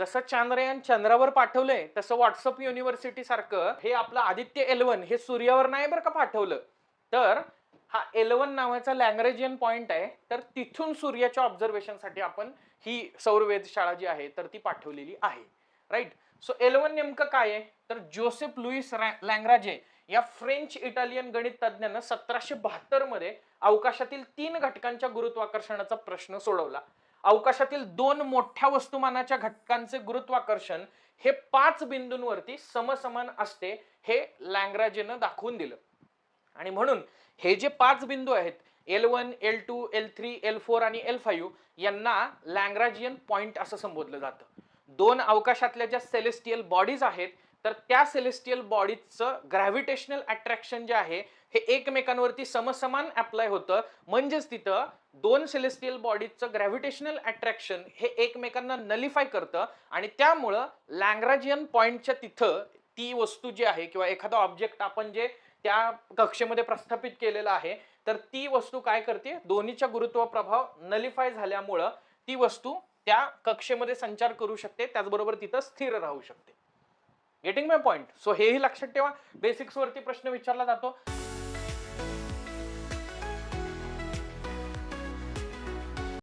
जसं चांद्रयान चंद्रावर पाठवलंय तसं व्हॉट्सअप युनिव्हर्सिटी सारखं हे आपलं आदित्य एल1 हे सूर्यावर नाही बरं का पाठवलं. तर हा एल1 नावाचा लॅग्रेंजियन पॉइंट आहे. तर तिथून सूर्याच्या ऑब्झर्वेशनसाठी आपण ही सौर वेधशाळा जी आहे तर ती पाठवलेली आहे. राईट. सो एल1 नेमकं काय आहे तर जोसेफ लुईस लॅग्रांजे या फ्रेंच इटालियन गणित तज्ञानं 1772 मध्ये अवकाशातील 3 घटकांच्या गुरुत्वाकर्षणाचा प्रश्न सोडवला. अवकाशातील 2 मोठ्या वस्तुमानाच्या घटकांचे गुरुत्वाकर्षण हे 5 बिंदूंवरती समसमान असते हे लॅग्रांजेनं दाखवून दिलं. आणि म्हणून हे जे 5 बिंदू आहेत L1, L2, L3, L4 आणि L5 यांना लॅग्रांजियन पॉइंट असं संबोधलं जातं. 2 अवकाशातल्या ज्या सेलेस्टियल बॉडीज आहेत तर त्या सेलेस्टियल बॉडीजचं ग्रॅव्हिटेशनल अट्रॅक्शन जे आहे हे एकमेकांवरती समसमान अप्लाय होतं. म्हणजेच तिथं 2 सेलेस्टियल बॉडीजचं ग्रॅव्हिटेशनल अट्रॅक्शन हे एकमेकांना नलिफाय करतं आणि त्यामुळं लॅग्रांजियन पॉइंटच्या तिथं ती वस्तू जी आहे किंवा एखादा ऑब्जेक्ट आपण जे त्या कक्षेमध्ये प्रस्थापित केलेला आहे तर ती वस्तू काय करते दोन्हीच्या गुरुत्व प्रभाव नलिफाय झाल्यामुळं ती वस्तू त्या कक्षेमध्ये संचार करू शकते त्याचबरोबर तिथं स्थिर राहू शकते. गेटिंग माय पॉइंट. सो हेही लक्षात ठेवा. बेसिक्स वरती प्रश्न विचारला जातो.